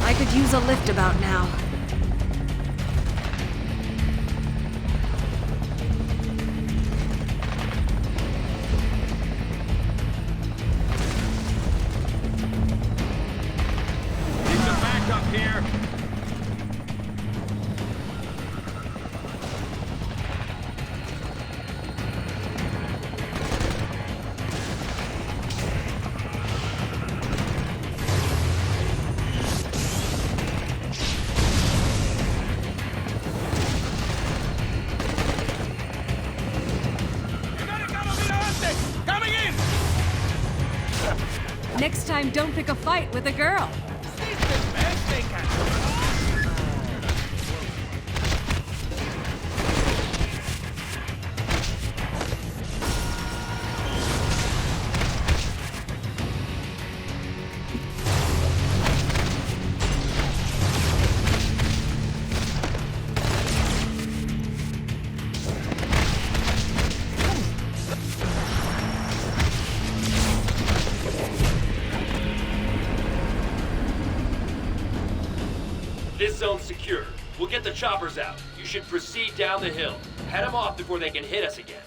I could use a lift about now. Need some backup here. Next time, don't pick a fight with a girl. This zone's secure. We'll get the choppers out. You should proceed down the hill. Head them off before they can hit us again.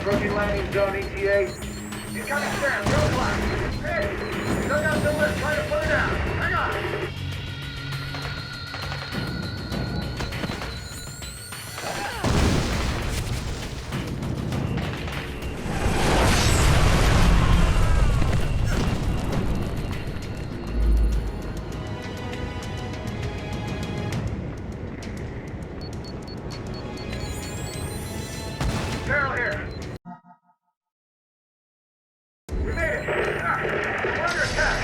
Approaching landing zone ETA. Incoming Sam, go black. Hey, still got the list, trying to put it out. Hang on. Carol here. We made it. We're under attack.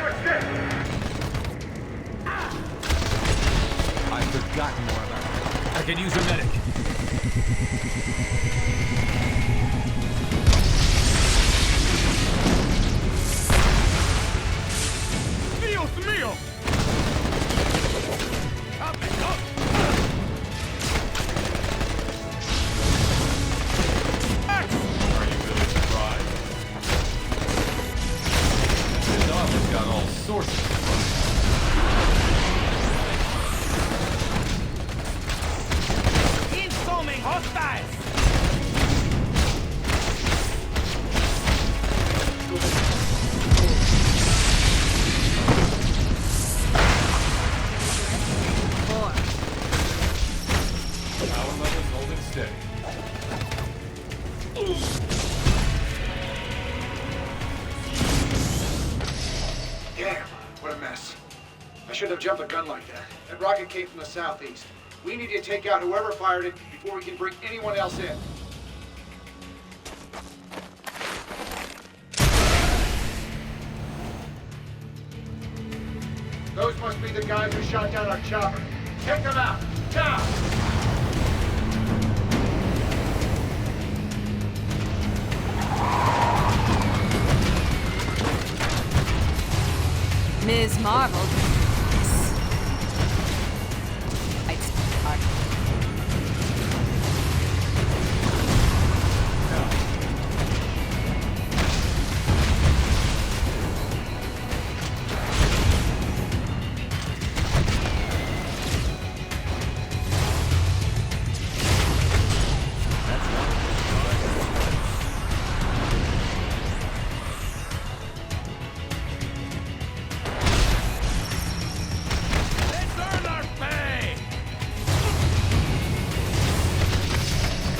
What's this? I've forgotten more about it. I could use a medic. Dios mío! Up and up! Are you really surprised? This office got all sorts of surprises. Incoming hostiles! Four. Power levels holding steady. Damn, what a mess. I shouldn't have jumped a gun like that. That rocket came from the southeast. We need to take out whoever fired it before we can bring anyone else in. Those must be the guys who shot down our chopper. Take them out, now! Ms. Marvel. I'd start. Let's earn our pay!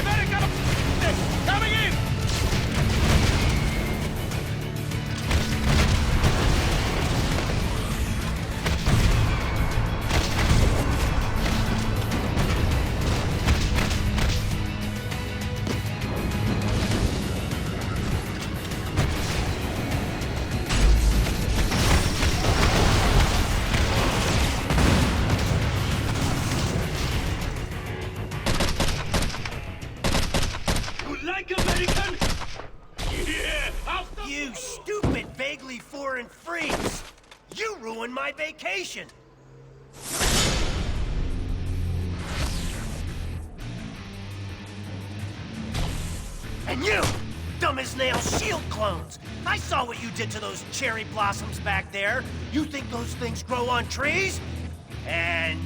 Medic coming in! You like American? Yeah! You stupid, vaguely foreign freaks! You ruined my vacation! And you, dumb as nails shield clones! I saw what you did to those cherry blossoms back there. You think those things grow on trees? And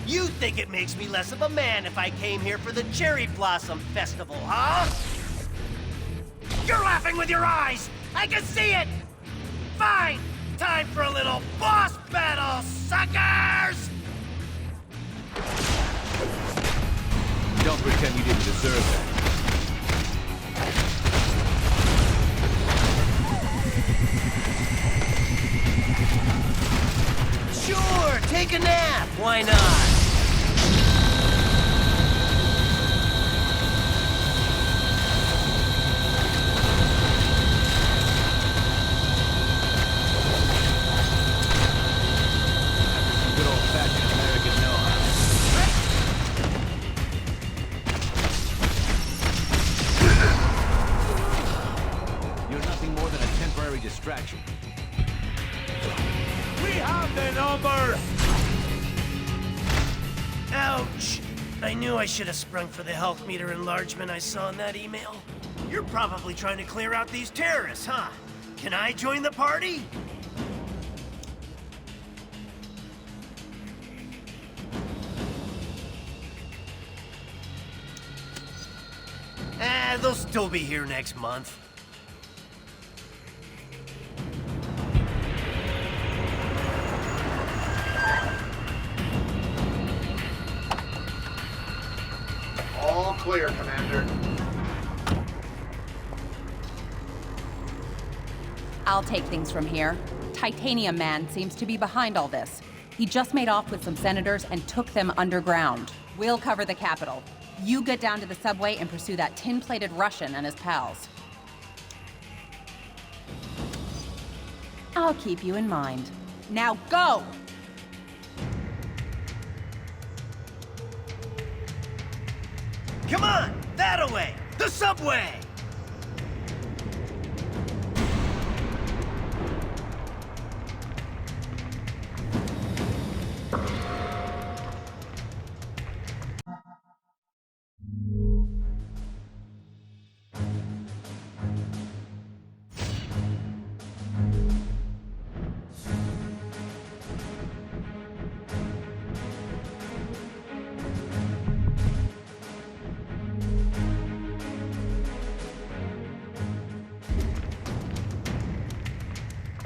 you think it makes me less of a man if I came here for the Cherry Blossom Festival, huh? You're laughing with your eyes! I can see it! Fine! Time for a little boss battle, suckers! Don't pretend you didn't deserve that. Sure, take a nap. Why not? Good old-fashioned American know-how. You're nothing more than a temporary distraction. We have the number! Ouch! I knew I should have sprung for the health meter enlargement I saw in that email. You're probably trying to clear out these terrorists, huh? Can I join the party? they'll still be here next month. All clear, Commander. I'll take things from here. Titanium Man seems to be behind all this. He just made off with some senators and took them underground. We'll cover the Capitol. You get down to the subway and pursue that tin-plated Russian and his pals. I'll keep you in mind. Now go! Come on, that-a-way! The subway!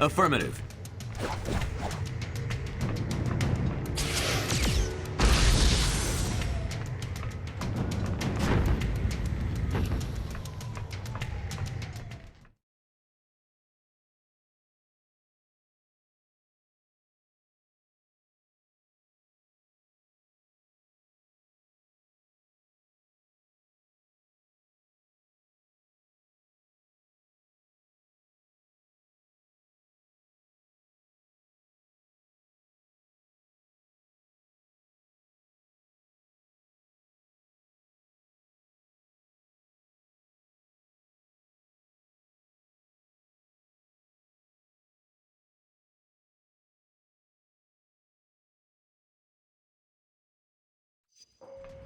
Affirmative.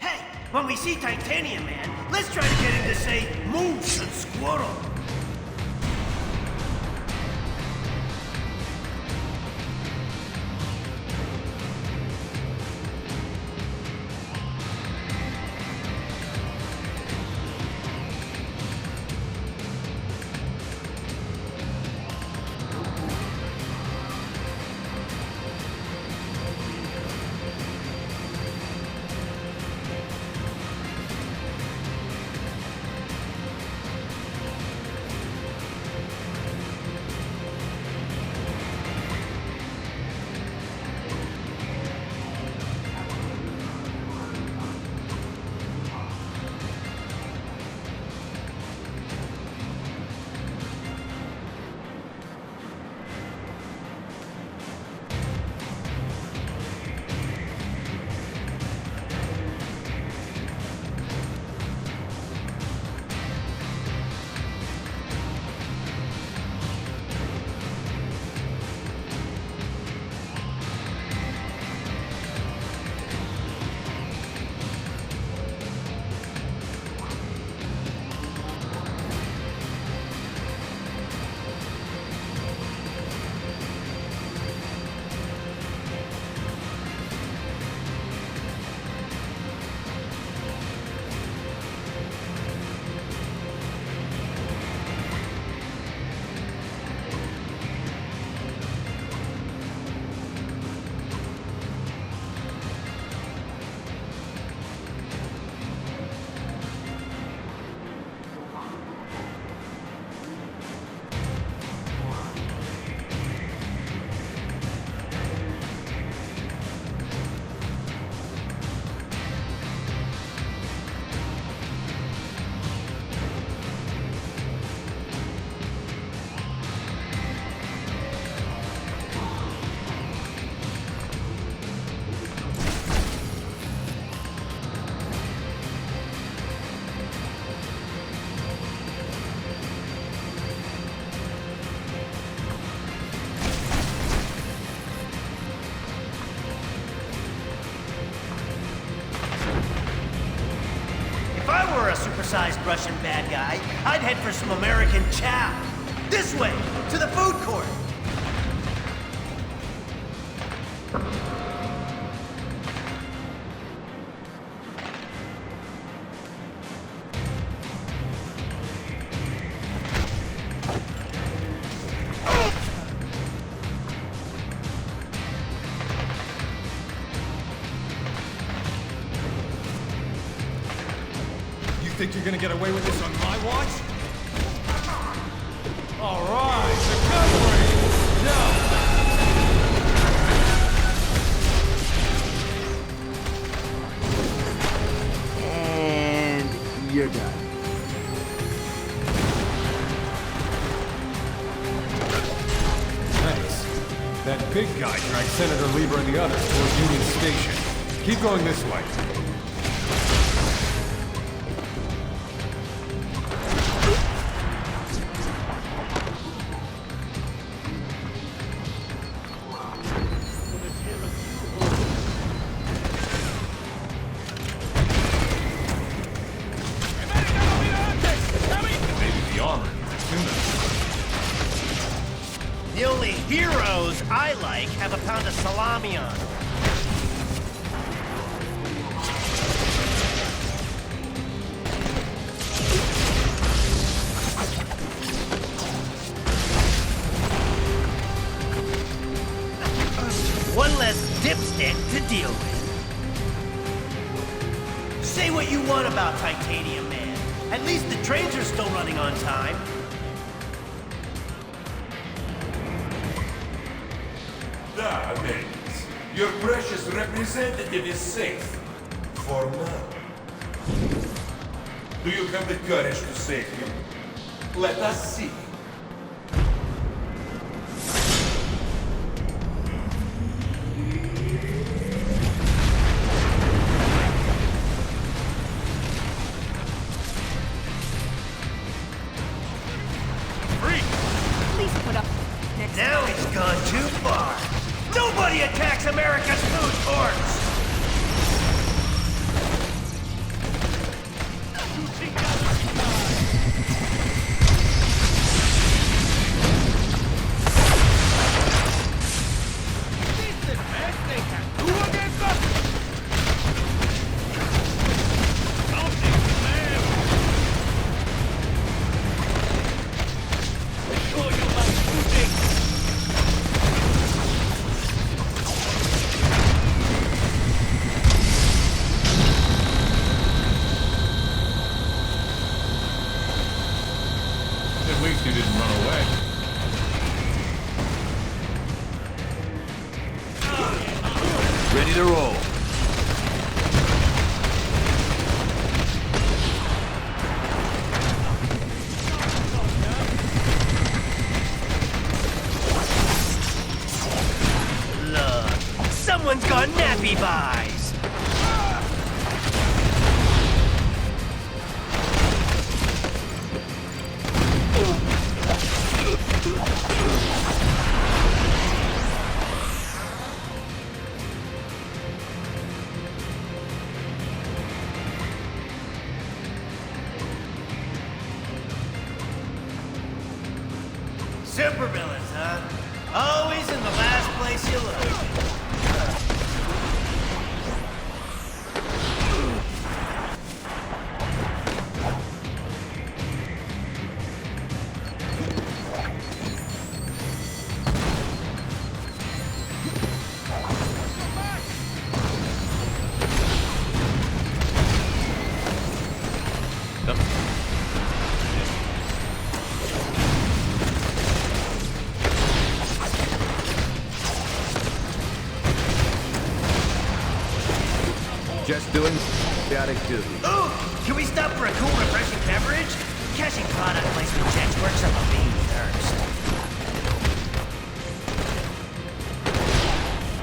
Hey, when we see Titanium Man, let's try to get him to say moose and squirrel. Supersized Russian bad guy, I'd head for some American chow. This way, to the food court. think you're gonna get away with this on my watch? All right, the cavalry! Now! And you're done. Thanks. That big guy dragged Senator Lieber and the others towards Union Station. Keep going this way. Maybe the armor. The only heroes I like have a pound of salami on. One less dipstick to deal with. Say what you want about Titanium Man. At least the trains are still running on time. Da, Americans. Your precious representative is safe. For now. Do you have the courage to save him? Let us see. Please put up next Now time. he's gone too far. Nobody attacks America's food courts! At least you didn't run away. Ready to roll. Look, someone's got nappy buys. Supervillains, huh? Always in the last place you look. Just doing gotta do. Ooh, can we stop for a cool, refreshing beverage? Catching product placement checks works up a mean thirst.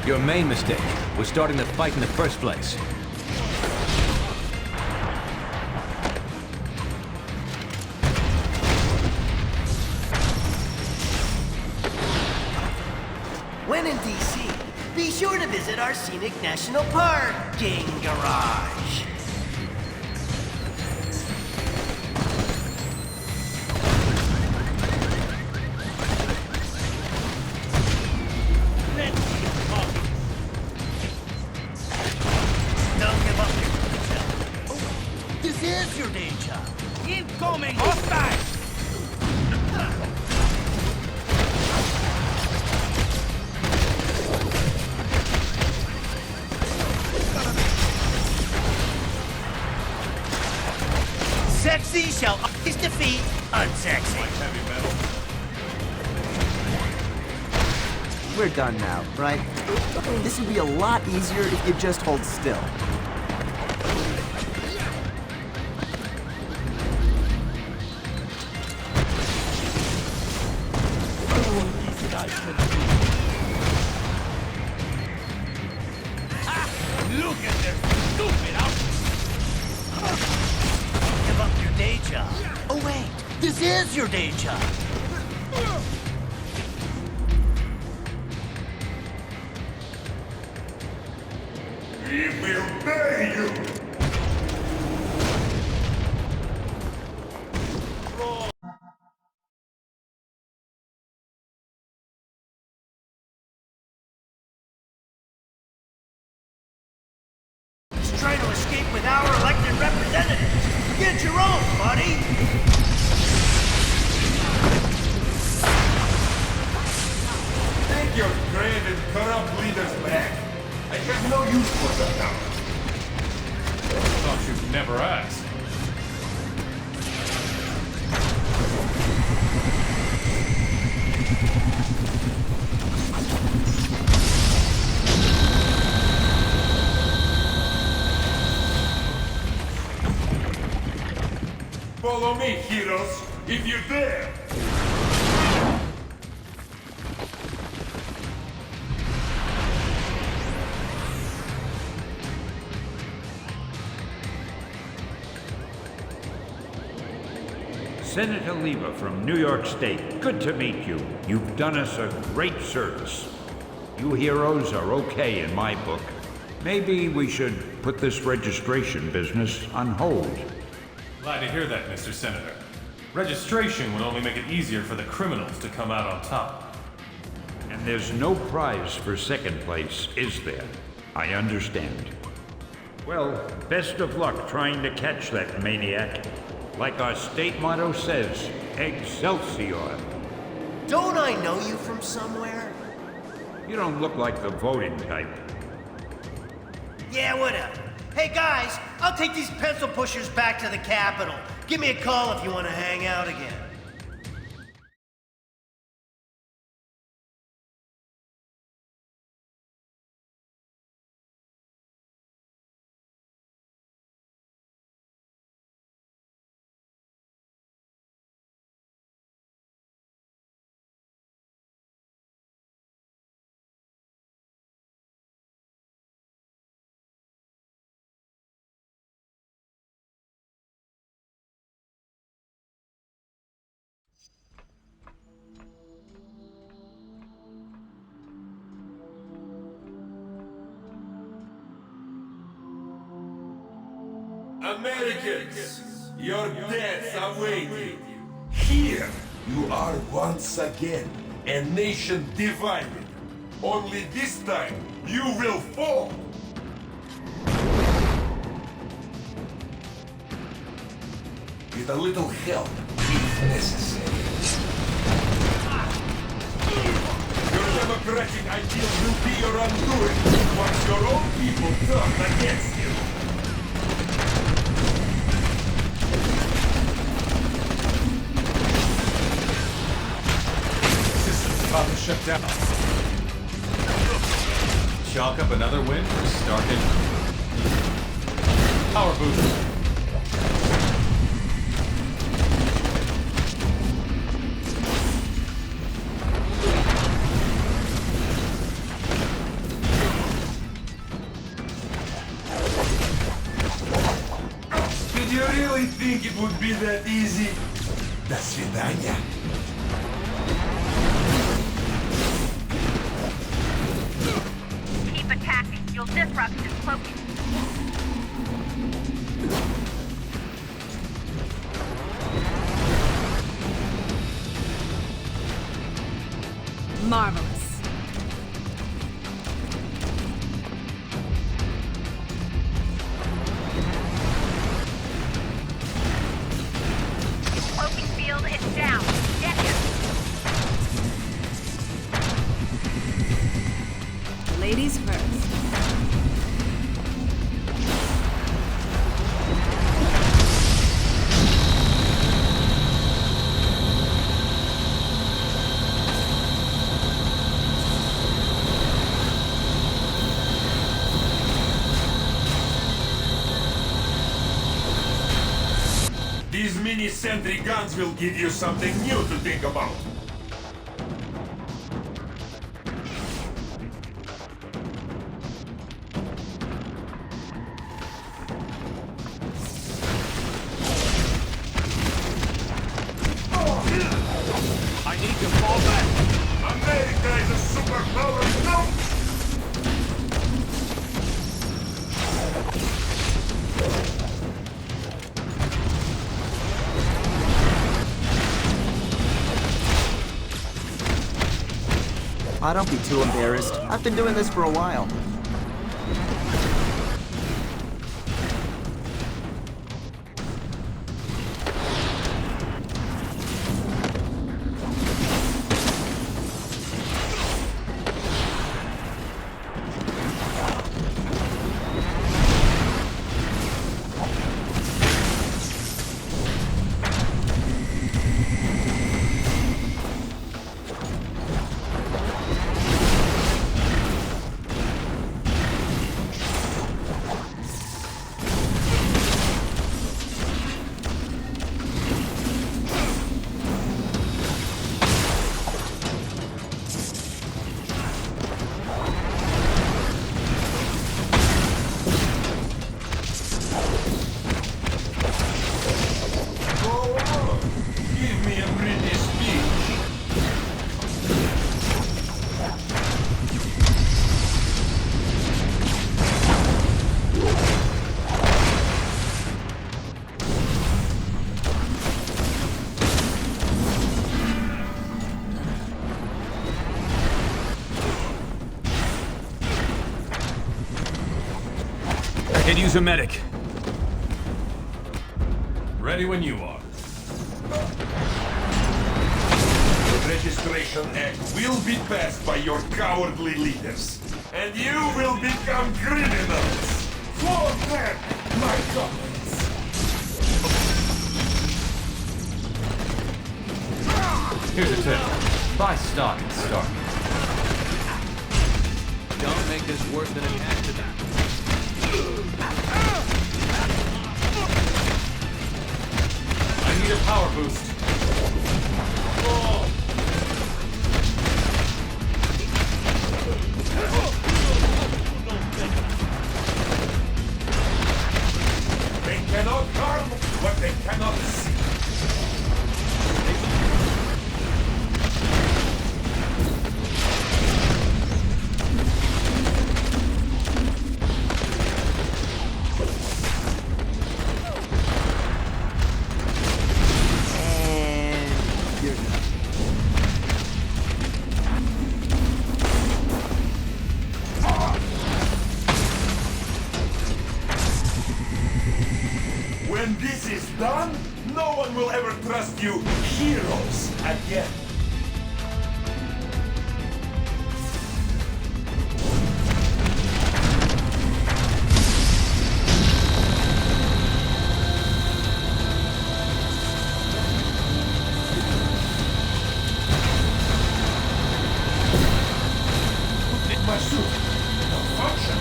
Your main mistake was starting the fight in the first place. When in D.C., be sure to visit our scenic national parking garage. Don't give up your potential. Oh, this is your day job. Incoming hostile! Sexy shall always defeat unsexy. We're done now, right? This would be a lot easier if you just hold still. Look at their stupid outfits. Give up your day job. Oh wait, this is your day job. We will bury you! He's trying to escape with our elected representatives. Get your own, buddy. Take your grand and corrupt leaders back. I have no use for them now. Thought you'd never ask. Follow me, heroes, if you dare! Senator Lever from New York State, good to meet you. You've done us a great service. You heroes are okay in my book. Maybe we should put this registration business on hold. Glad to hear that, Mr. Senator. Registration would only make it easier for the criminals to come out on top. And there's no prize for second place, is there? I understand. Well, best of luck trying to catch that maniac. Like our state motto says, Excelsior. Don't I know you from somewhere? You don't look like the voting type. Yeah, whatever. Hey guys, I'll take these pencil pushers back to the Capitol. Give me a call if you want to hang out again. Americans, your deaths await you. Here, you are once again a nation divided. Only this time, you will fall. With a little help, if necessary. Your democratic ideal will be your undoing once your own people turn against you. About to shut down. Chalk up another win for Stark and Power boost. Did you really think it would be that easy? До свидания. Keep attacking. You'll disrupt his cloaking. Marvelous. Cloaking field is down. Get him. Ladies first. mini-sentry guns will give you something new to think about. I need to fall back. America is a superpower now! Ah, don't be too embarrassed. I've been doing this for a while. Could use a medic. Ready when you are. The Registration Act will be passed by your cowardly leaders, and you will become criminals. For them, my governments. Here's a tip. Buy stock and start. Don't make this worse than an accident. I need a power boost. They cannot harm what they cannot see. When this is done, no one will ever trust you heroes again. Did my suit malfunction?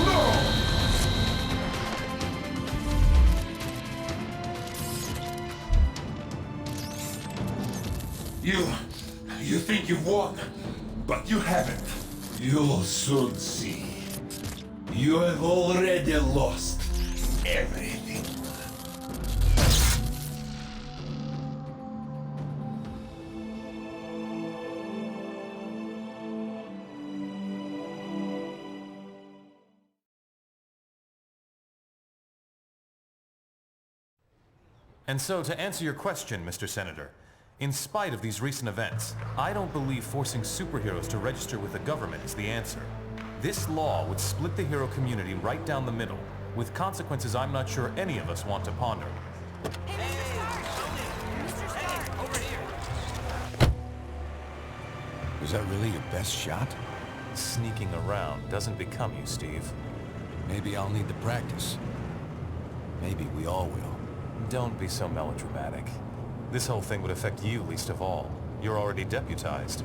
No! You think you've won, but you haven't. You'll soon see. You have already lost everything. And so, to answer your question, Mr. Senator, in spite of these recent events, I don't believe forcing superheroes to register with the government is the answer. This law would split the hero community right down the middle, with consequences I'm not sure any of us want to ponder. Was that really your best shot? Sneaking around doesn't become you, Steve. Maybe I'll need to practice. Maybe we all will. Don't be so melodramatic. This whole thing would affect you least of all. You're already deputized.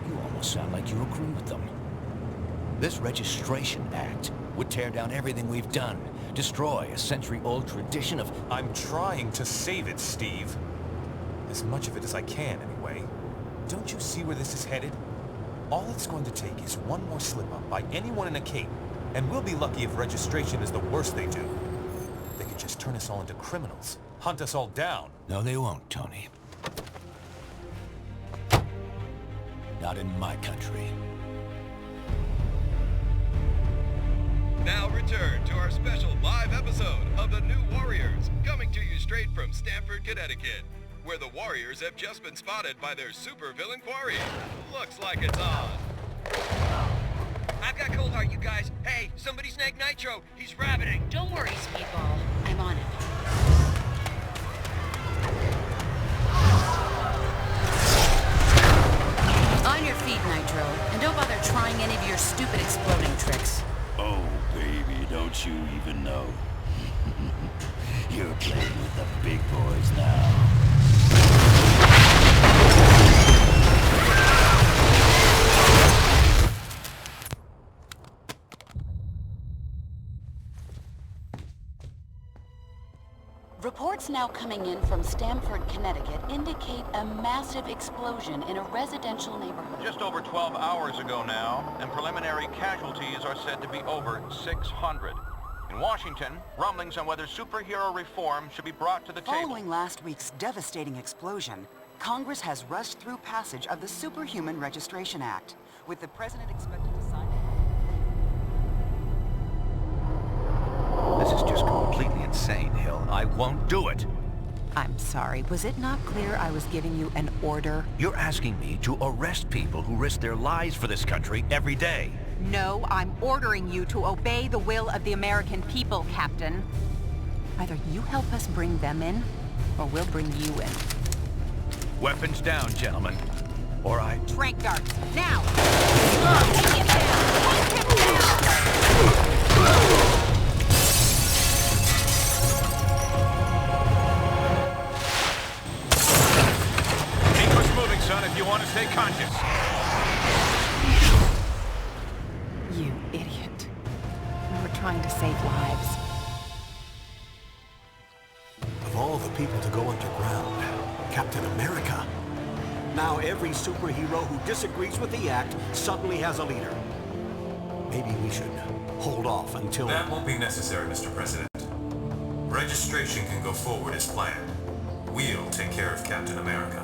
You almost sound like you agree with them. This Registration Act would tear down everything we've done. Destroy a century-old tradition of... I'm trying to save it, Steve. As much of it as I can, anyway. Don't you see where this is headed? All it's going to take is one more slip-up by anyone in a cape, and we'll be lucky if registration is the worst they do. They could just turn us all into criminals, hunt us all down. No, they won't, Tony. Not in my country. Now return to our special live episode of The New Warriors, coming to you straight from Stamford, Connecticut, where the Warriors have just been spotted by their supervillain quarry. Looks like it's on. I've got Cold Heart, you guys. Hey, somebody snag Nitro. He's rabbiting. Don't worry, Speedball. I'm on it. On your feet, Nitro. And don't bother trying any of your stupid exploding tricks. Oh, baby, don't you even know? You're playing with the big boys now. Reports now coming in from Stamford, Connecticut indicate a massive explosion in a residential neighborhood. Just over 12 hours ago now, and preliminary casualties are said to be over 600. In Washington, rumblings on whether superhero reform should be brought to the table. Following last week's devastating explosion, Congress has rushed through passage of the Superhuman Registration Act, with the president expected to sign it. This is just completely insane, Hill. I won't do it. I'm sorry, was it not clear I was giving you an order? You're asking me to arrest people who risk their lives for this country every day. No, I'm ordering you to obey the will of the American people, Captain. Either you help us bring them in, or we'll bring you in. Weapons down, gentlemen. Or I... Trank darts, now! Take him down! Take him down! Son, if you want to stay conscious. You idiot. We were trying to save lives. Of all the people to go underground, Captain America. Now every superhero who disagrees with the act suddenly has a leader. Maybe we should hold off until... That won't be necessary, Mr. President. Registration can go forward as planned. We'll take care of Captain America.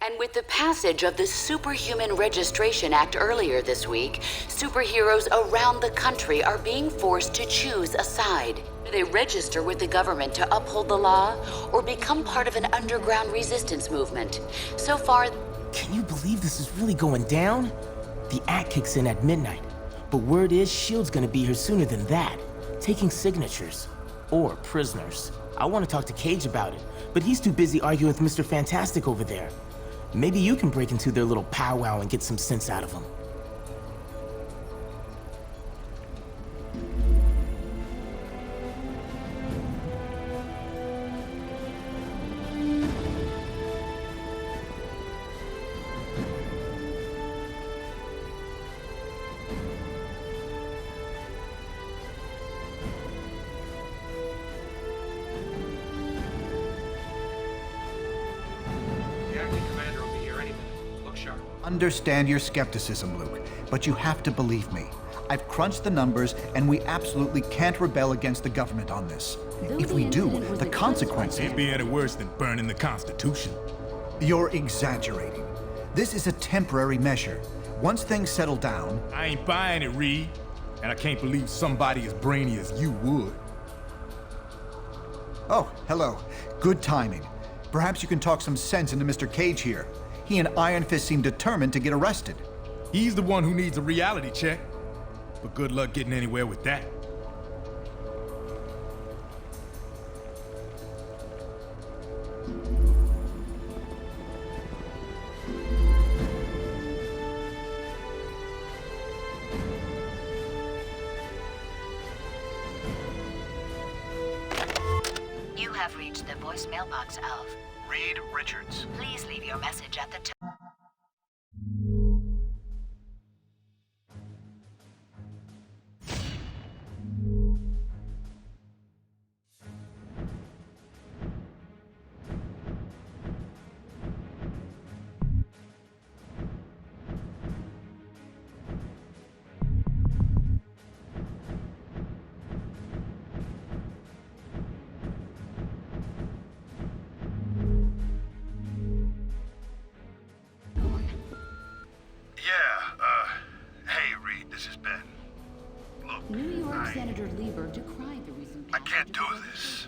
And with the passage of the Superhuman Registration Act earlier this week, superheroes around the country are being forced to choose a side. Do they register with the government to uphold the law, or become part of an underground resistance movement? So far... Can you believe this is really going down? The act kicks in at midnight, but word is S.H.I.E.L.D's gonna be here sooner than that, taking signatures. Or prisoners. I want to talk to Cage about it, but he's too busy arguing with Mr. Fantastic over there. Maybe you can break into their little powwow and get some sense out of them. Understand your skepticism, Luke, but you have to believe me. I've crunched the numbers, and we absolutely can't rebel against the government on this. If we do, the consequences... It'd be any worse than burning the Constitution. You're exaggerating. This is a temporary measure. Once things settle down... I ain't buying it, Reed. And I can't believe somebody as brainy as you would. Oh, hello. Good timing. Perhaps you can talk some sense into Mr. Cage here. He and Iron Fist seem determined to get arrested. He's the one who needs a reality check. But good luck getting anywhere with that. You have reached the voicemail box of Reed Richards. Please leave your message at the tone. Lord Lieber decried the recent I can't do this.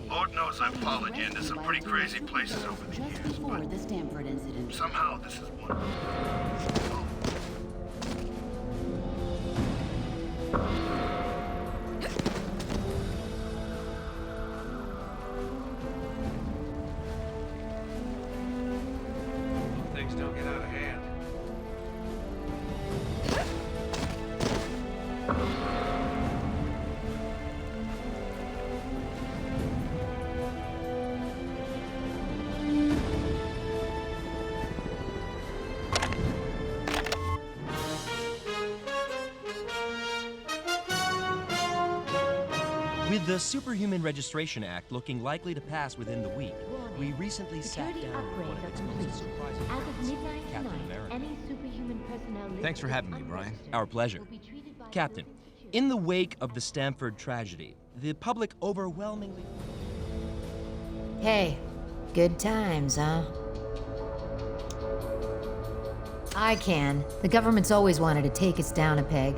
Lord knows I've followed you into some pretty crazy places over the years, before the Stanford incident. somehow this is one of them. Things don't get out of hand. With the Superhuman Registration Act looking likely to pass within the week, we recently sat down with one of its most surprising As of midnight Captain tonight, America. any superhuman personnel Thanks for having me, Brian. Our pleasure. Captain, in the wake of the Stanford tragedy, the public overwhelmingly... Hey, good times, huh? I can. The government's always wanted to take us down a peg.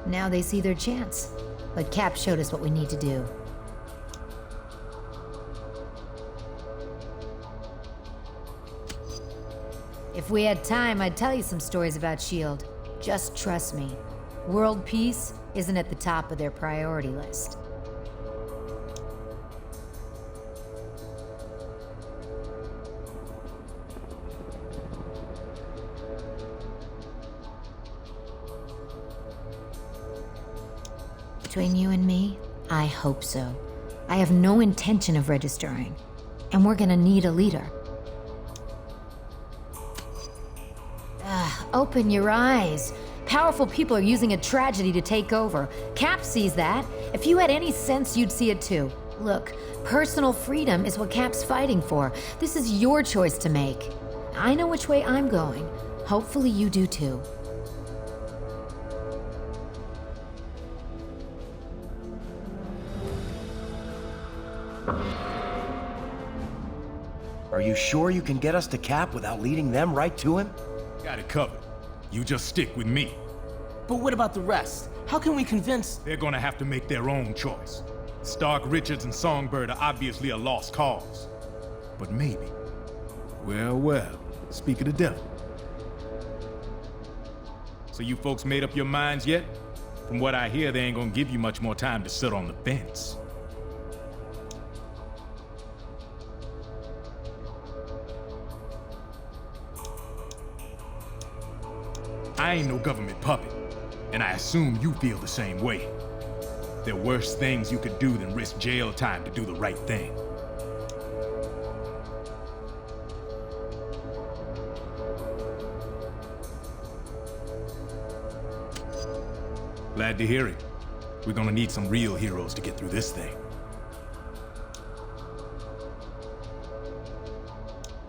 Now they see their chance. But Cap showed us what we need to do. If we had time, I'd tell you some stories about S.H.I.E.L.D. Just trust me. World peace isn't at the top of their priority list. Between you and me, I hope so. I have no intention of registering, and we're gonna need a leader. Open your eyes. Powerful people are using a tragedy to take over. Cap sees that. If you had any sense, you'd see it too. Look, personal freedom is what Cap's fighting for. This is your choice to make. I know which way I'm going. Hopefully you do too. Are you sure you can get us to Cap without leading them right to him? Got it covered. You just stick with me. But what about the rest? How can we convince... They're gonna have to make their own choice. Stark, Richards, and Songbird are obviously a lost cause. But maybe. Well, speak of the devil. So you folks made up your minds yet? From what I hear, they ain't gonna give you much more time to sit on the fence. I ain't no government puppet, and I assume you feel the same way. There are worse things you could do than risk jail time to do the right thing. Glad to hear it. We're gonna need some real heroes to get through this thing.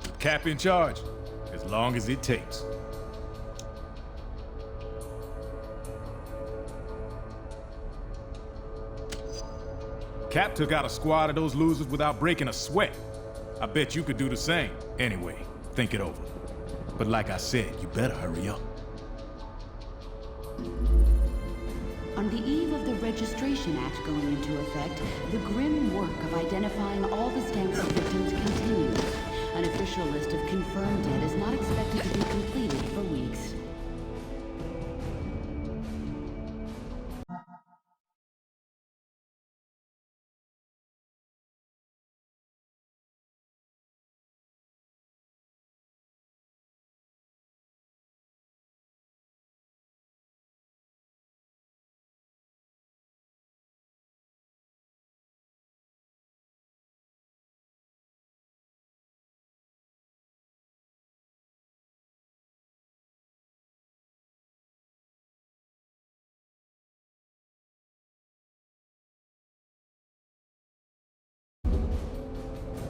With Cap in charge, as long as it takes. Cap took out a squad of those losers without breaking a sweat. I bet you could do the same. Anyway, think it over. But like I said, you better hurry up. On the eve of the Registration Act going into effect, the grim work of identifying all the Stanford victims continues. An official list of confirmed dead is not expected to be completed for weeks.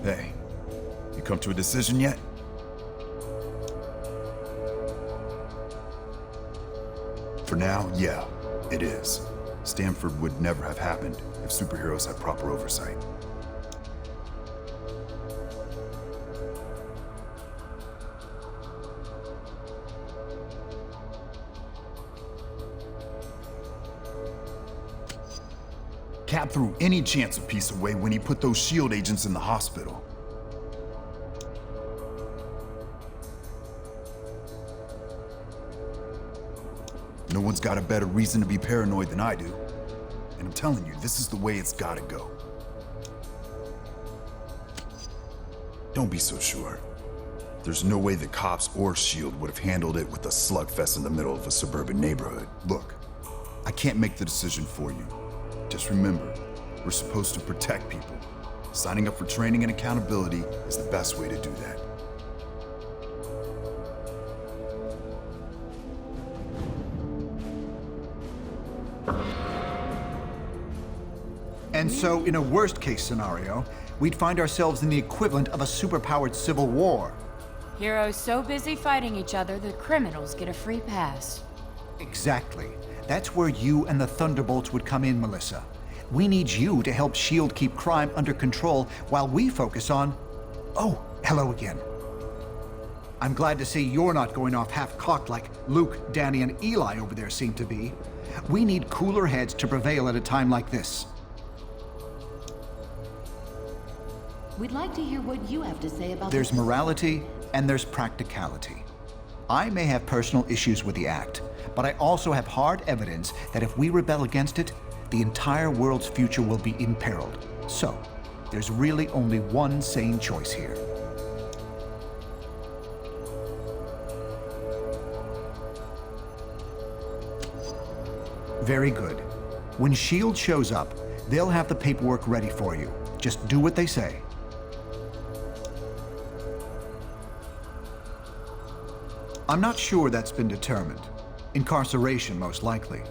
Hey, you come to a decision yet? For now, yeah, it is. Stanford would never have happened if superheroes had proper oversight. Cap threw any chance of peace away when he put those SHIELD agents in the hospital. No one's got a better reason to be paranoid than I do. And I'm telling you, this is the way it's gotta go. Don't be so sure. There's no way the cops or SHIELD would have handled it with a slugfest in the middle of a suburban neighborhood. Look, I can't make the decision for you. Just remember, we're supposed to protect people. Signing up for training and accountability is the best way to do that. And so, in a worst-case scenario, we'd find ourselves in the equivalent of a superpowered civil war. Heroes so busy fighting each other, the criminals get a free pass. Exactly. That's where you and the Thunderbolts would come in, Melissa. We need you to help S.H.I.E.L.D. keep crime under control while we focus on... Oh, hello again. I'm glad to see you're not going off half-cocked like Luke, Danny, and Eli over there seem to be. We need cooler heads to prevail at a time like this. We'd like to hear what you have to say about There's morality and there's practicality. I may have personal issues with the Act, but I also have hard evidence that if we rebel against it, the entire world's future will be imperiled. So, there's really only one sane choice here. Very good. When S.H.I.E.L.D. shows up, they'll have the paperwork ready for you. Just do what they say. I'm not sure that's been determined. Incarceration, most likely.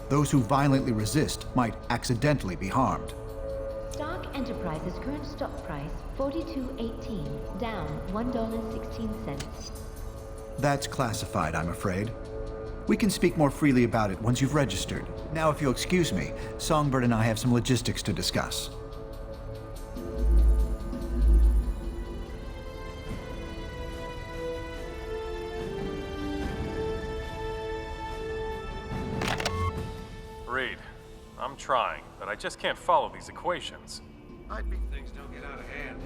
Those who violently resist might accidentally be harmed. Stark Enterprises' current stock price, $42.18, down $1.16. That's classified, I'm afraid. We can speak more freely about it once you've registered. Now, if you'll excuse me, Songbird and I have some logistics to discuss. Reed, I'm trying, but I just can't follow these equations. Things don't get out of hand.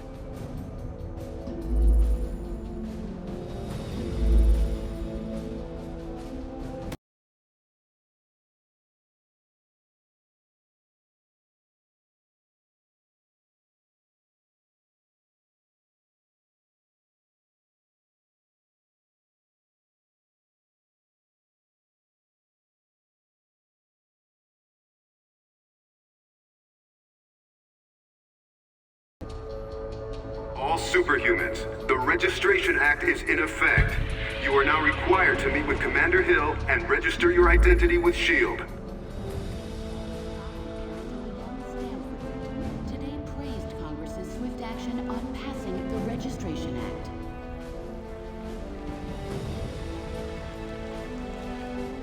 All superhumans, the Registration Act is in effect. You are now required to meet with Commander Hill and register your identity with S.H.I.E.L.D. Today praised Congress's swift action on passing the Registration Act.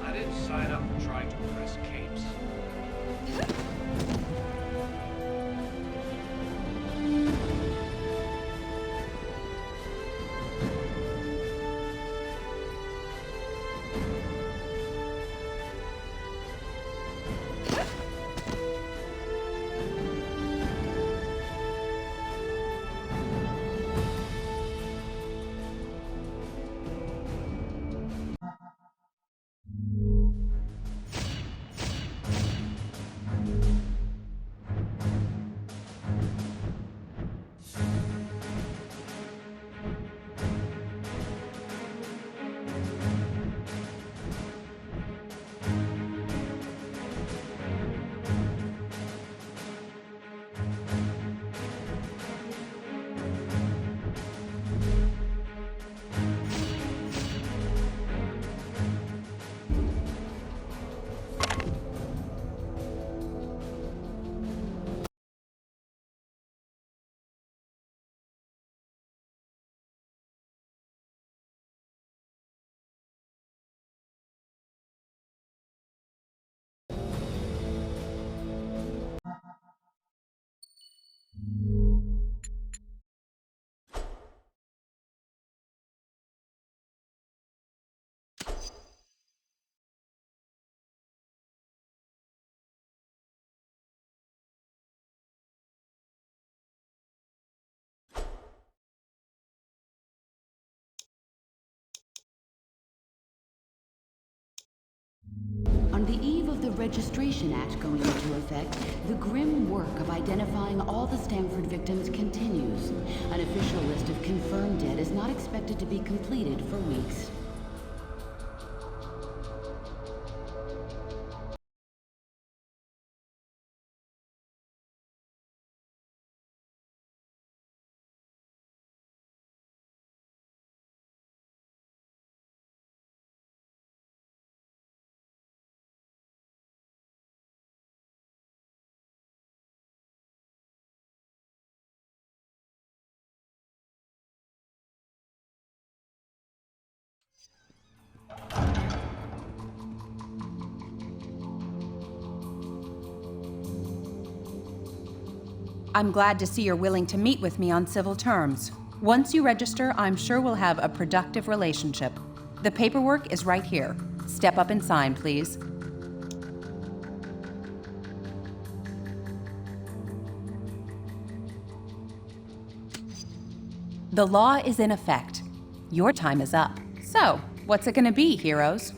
I didn't sign up for trying to press capes. of the Registration Act going into effect, the grim work of identifying all the Stanford victims continues. An official list of confirmed dead is not expected to be completed for weeks. I'm glad to see you're willing to meet with me on civil terms. Once you register, I'm sure we'll have a productive relationship. The paperwork is right here. Step up and sign, please. The law is in effect. Your time is up. So, what's it gonna be, heroes?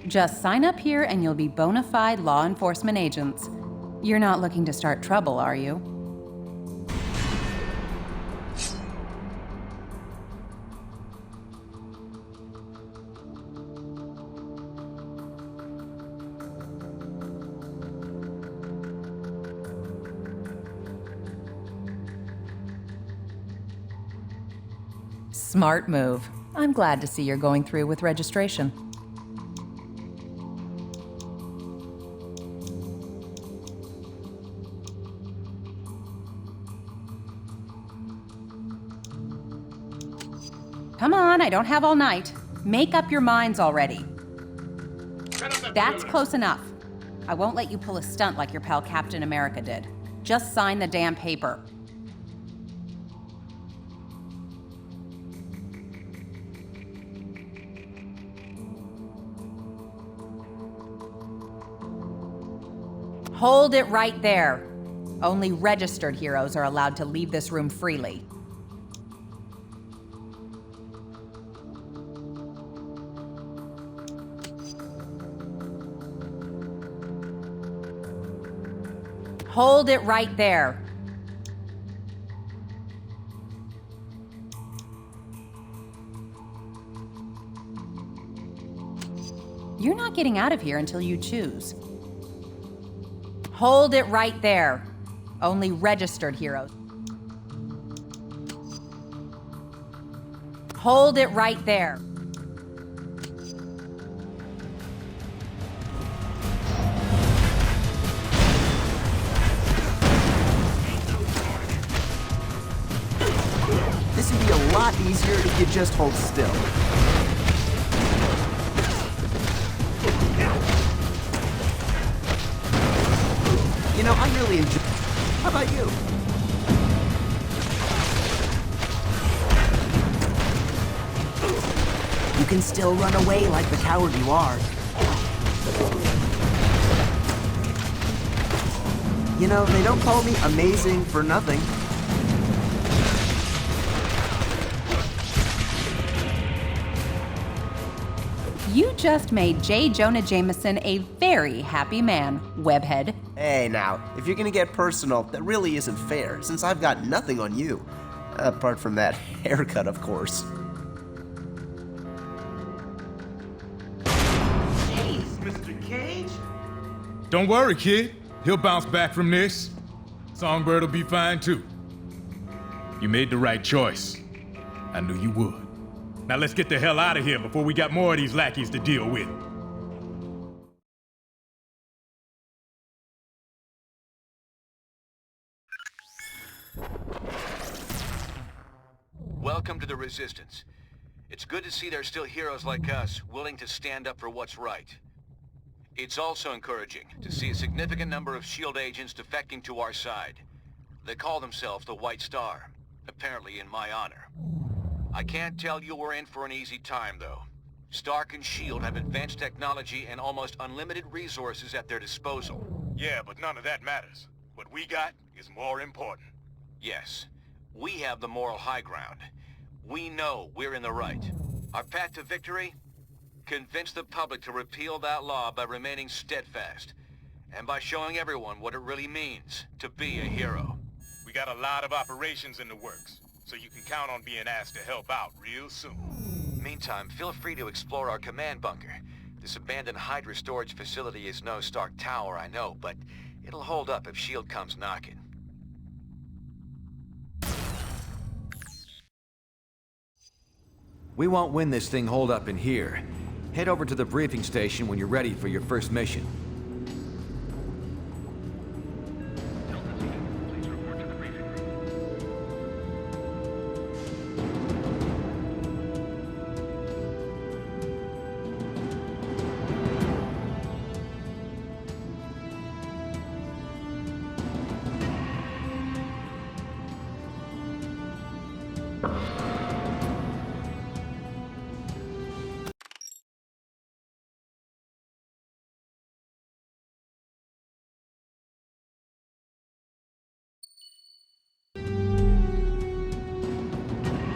Just sign up here and you'll be bona fide law enforcement agents. You're not looking to start trouble, are you? Smart move. I'm glad to see you're going through with registration. Come on, I don't have all night. Make up your minds already. That's close enough. I won't let you pull a stunt like your pal Captain America did. Just sign the damn paper. Hold it right there. Only registered heroes are allowed to leave this room freely. Hold it right there. You're not getting out of here until you choose. Hold it right there. Only registered heroes. Hold it right there. This would be a lot easier if you just hold still. You know, I really enjoy... How about you? You can still run away like the coward you are. You know, they don't call me amazing for nothing. You just made J. Jonah Jameson a very happy man, webhead. Hey now, if you're gonna get personal, that really isn't fair, since I've got nothing on you. Apart from that haircut, of course. Jeez, Mr. Cage? Don't worry, kid. He'll bounce back from this. Songbird will be fine too. You made the right choice. I knew you would. Now let's get the hell out of here before we got more of these lackeys to deal with. Welcome to the Resistance. It's good to see there's still heroes like us willing to stand up for what's right. It's also encouraging to see a significant number of S.H.I.E.L.D. agents defecting to our side. They call themselves the White Star, apparently in my honor. I can't tell you we're in for an easy time, though. Stark and S.H.I.E.L.D. have advanced technology and almost unlimited resources at their disposal. Yeah, but none of that matters. What we got is more important. Yes, we have the moral high ground. We know we're in the right. Our path to victory? Convince the public to repeal that law by remaining steadfast. and by showing everyone what it really means to be a hero. We got a lot of operations in the works, so you can count on being asked to help out real soon. Meantime, feel free to explore our command bunker. This abandoned Hydra storage facility is no Stark Tower, I know, but it'll hold up if S.H.I.E.L.D. comes knocking. We won't win this thing holed up in here. Head over to the briefing station when you're ready for your first mission.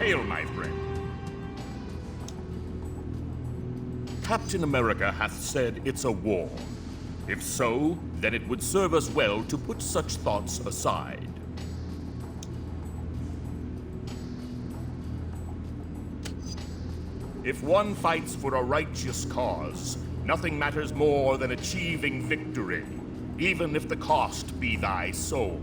Hail, my friend. Captain America hath said it's a war. If so, then it would serve us well to put such thoughts aside. If one fights for a righteous cause, nothing matters more than achieving victory, even if the cost be thy soul.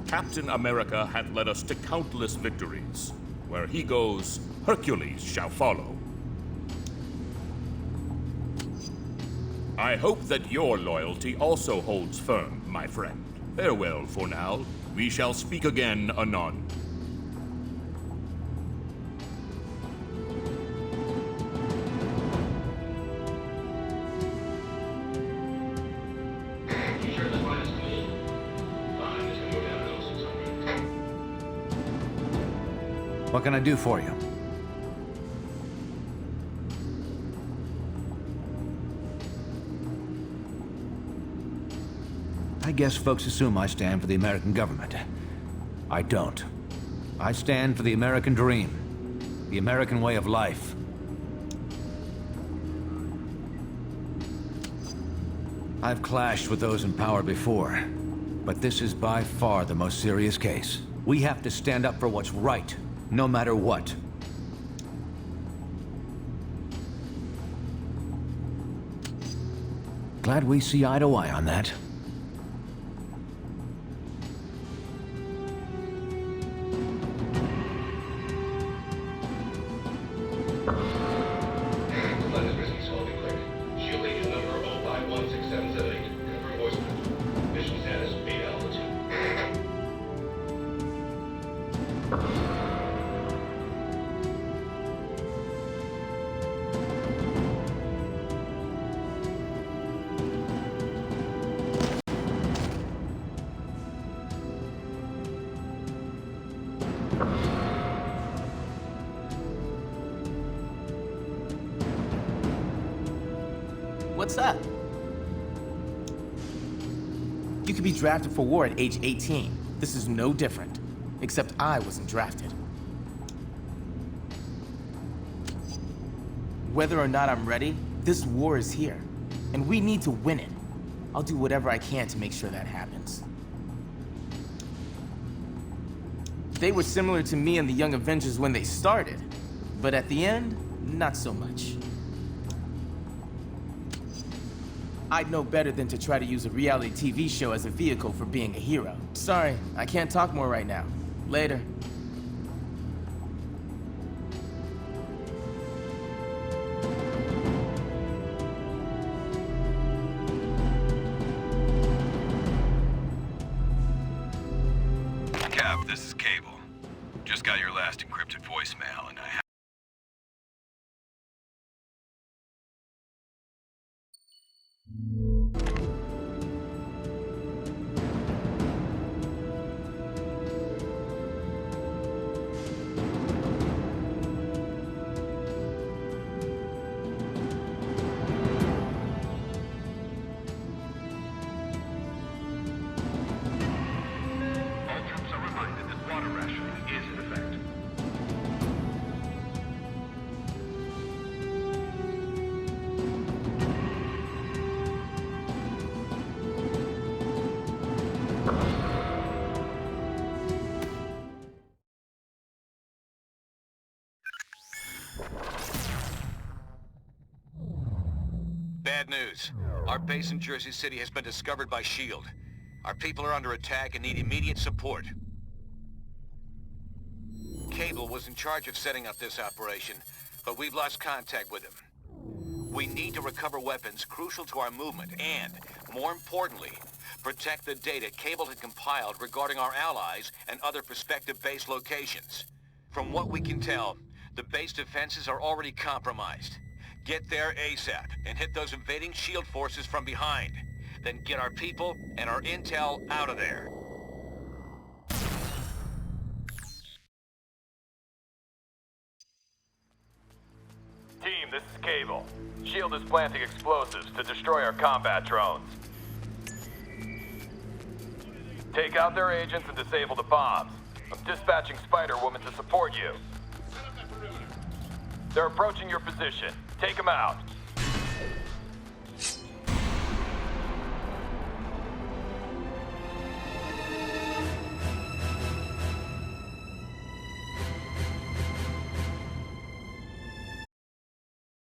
Captain America hath led us to countless victories. Where he goes, Hercules shall follow. I hope that your loyalty also holds firm, my friend. Farewell for now. We shall speak again anon. What can I do for you? I guess folks assume I stand for the American government. I don't. I stand for the American dream, the American way of life. I've clashed with those in power before, but this is by far the most serious case. We have to stand up for what's right, no matter what. Glad we see eye to eye on that. What's up? You could be drafted for war at age 18. This is no different. Except I wasn't drafted. Whether or not I'm ready, this war is here. And we need to win it. I'll do whatever I can to make sure that happens. They were similar to me and the Young Avengers when they started. But at the end, not so much. I'd know better than to try to use a reality TV show as a vehicle for being a hero. Sorry, I can't talk more right now. Later. Cap, this is Cable. Just got your last encrypted voicemail, and I have... Bad news. Our base in Jersey City has been discovered by S.H.I.E.L.D. Our people are under attack and need immediate support. Cable was in charge of setting up this operation, but we've lost contact with him. We need to recover weapons crucial to our movement and, more importantly, protect the data Cable had compiled regarding our allies and other prospective base locations. From what we can tell, the base defenses are already compromised. Get there ASAP and hit those invading S.H.I.E.L.D. forces from behind. Then get our people and our intel out of there. Team, this is Cable. S.H.I.E.L.D. is planting explosives to destroy our combat drones. Take out their agents and disable the bombs. I'm dispatching Spider-Woman to support you. They're approaching your position. Take them out.